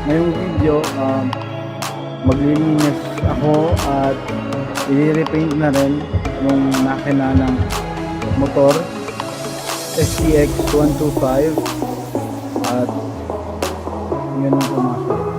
Ngayong video, maglilinis ako at i-repaint na rin yung makina ng motor STX 125 at yun ang pumasok.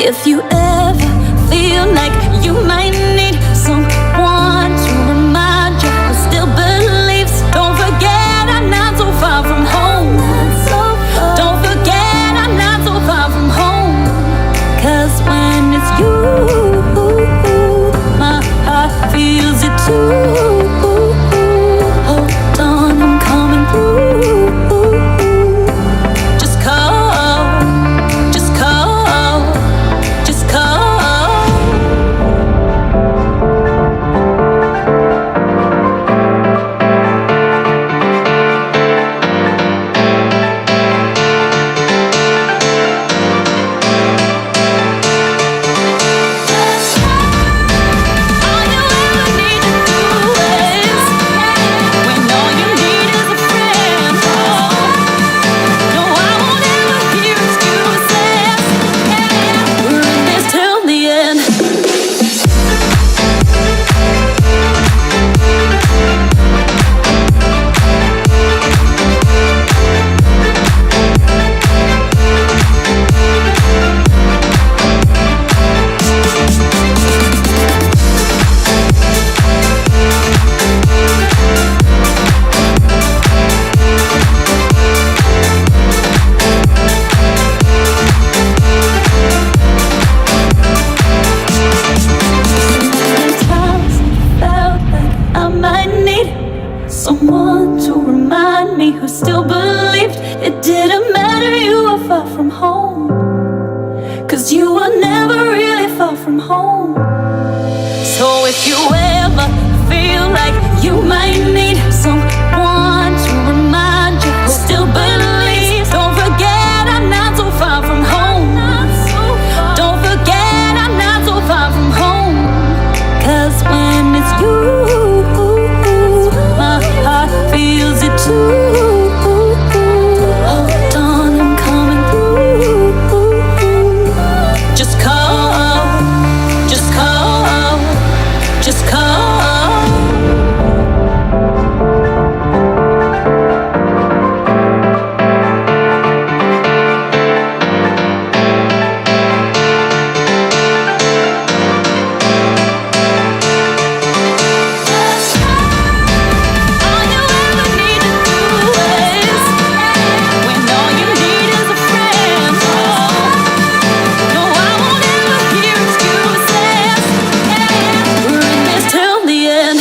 If you ever feel like you might need someone to remind you who still believes, don't forget I'm not so far from home. Don't forget I'm not so far from home. 'Cause when it's you, my heart feels it too. Hold on, I'm coming through. Just call, just call, just call. All you ever need to do is, when all you need is a friend. No, I won't ever hear excuses. We're in this till the end. Sometimes felt like I might need someone to remind me who still believed it didn't matter you were far from home. 'Cause you were never really far from home. So if you ever feel like you might need someone to remind you who still believes, don't forget I'm not so far from home. Don't forget I'm not so far from home. 'Cause when it's you, my heart feels it too. Hold on, I'm coming through. Just call, just call, just call. All you ever need to do is, when all you need is a friend. No, I won't ever hear excuses. We're in this till the end.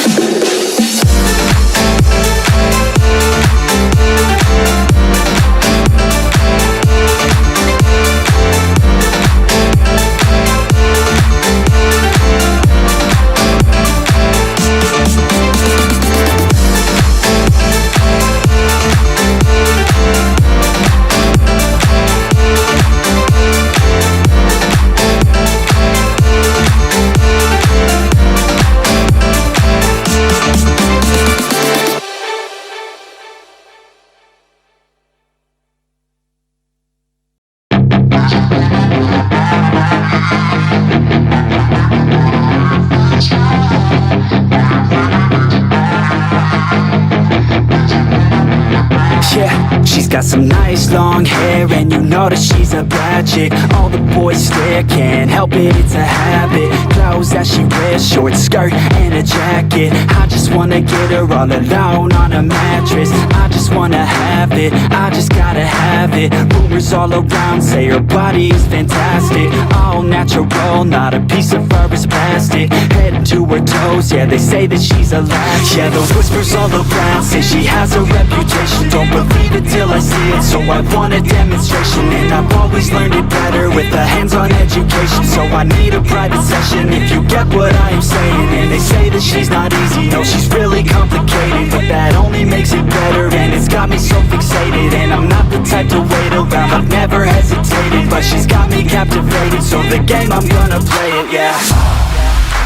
Yeah, she's got some nice long hair, and you know that she's a bad chick. All the boys stare, can't help it, it's a habit. Clothes that she wears, short skirt and a jacket. I just wanna get her all alone on a mattress. I just wanna have it, I just gotta have it. Rumors all around say her body is fantastic. All natural, not a piece of fur is plastic. Head to her toes, yeah, they say that she's a latch. Yeah, the whispers all around say she has a reputation. Don't believe it till I see it, so I want a demonstration. And I've always learned it better with a hands-on education. So I need a private session if you get what I am saying. And they say that she's not easy, no, she's really complicated. But that only makes it better, and it's got me so fixated. And I'm not the type to wait around, I've never hesitated. But she's got me captivated, so the game, I'm gonna play it, yeah.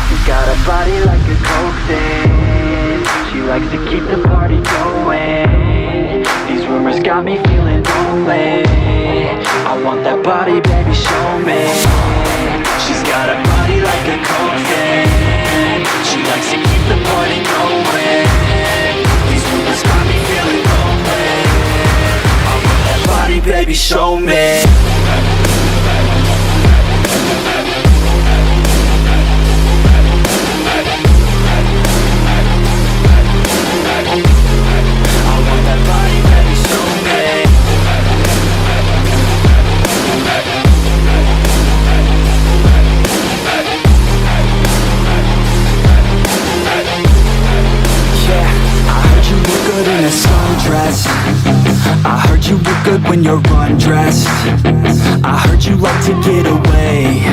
She's got a body like a coaxin'. She likes to keep the party going. These rumors got me feeling lonely. I want that body, baby, show me. She's got a body like a coaxin'. She likes to keep the party going. These rumors got me feeling lonely. I want that body, baby, show me. when you're undressed. I heard you like to get away.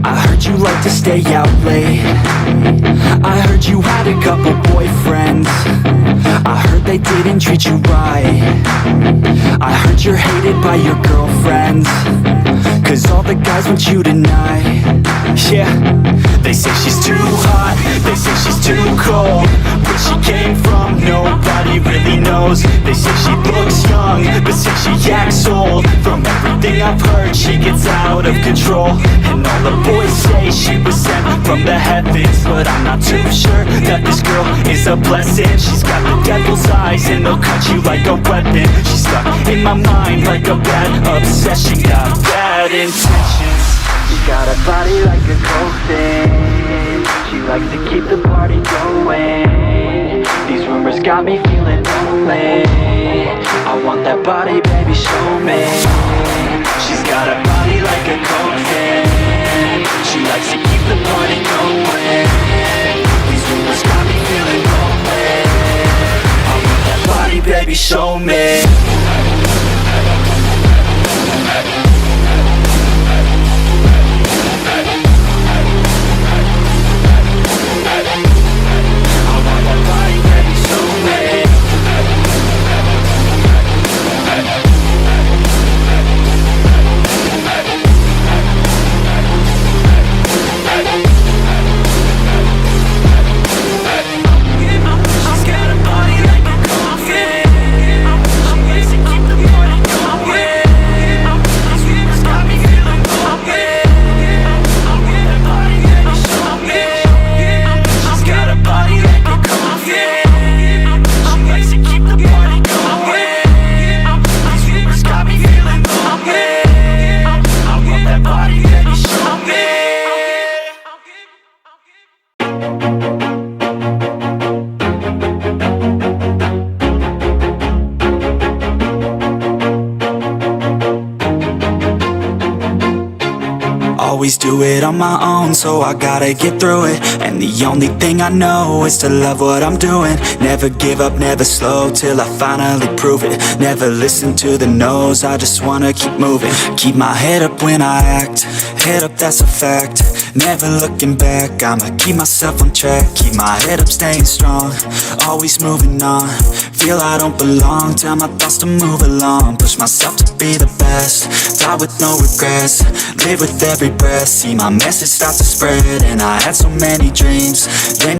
I heard you like to stay out late. I heard you had a couple boyfriends. I heard they didn't treat you right. I heard you're hated by your girlfriends, 'cause all the guys want you tonight. Yeah, they say she's too hot, they say she's too cold. Where she came from, nobody really knows. They say she looks young, but say she acts old. From everything I've heard, she gets out of control. And all the boys say she was sent from the heavens, but I'm not too sure that this girl is a blessing. She's got the devil's eyes and they'll cut you like a weapon. She's stuck in my mind like a bad obsession. Got bad intentions. She got a body like a coffin. She likes to keep the party going. These rumors got me feeling lonely. I want that body, baby, show me. She's got a body like a coffin. She likes to keep the party going. These rumors got me feeling lonely. I want that body, baby, show me. Always do it on my own, so I gotta get through it. And the only thing I know is to love what I'm doing. Never give up, never slow, till I finally prove it. Never listen to the no's, I just wanna keep moving. Keep my head up when I act, head up, that's a fact. Never looking back, I'ma keep myself on track. Keep my head up, staying strong, always moving on. Feel I don't belong, tell my thoughts to move along. Push myself to be the best, die with no regrets. Live with every breath, see my message start to spread. And I had so many dreams, then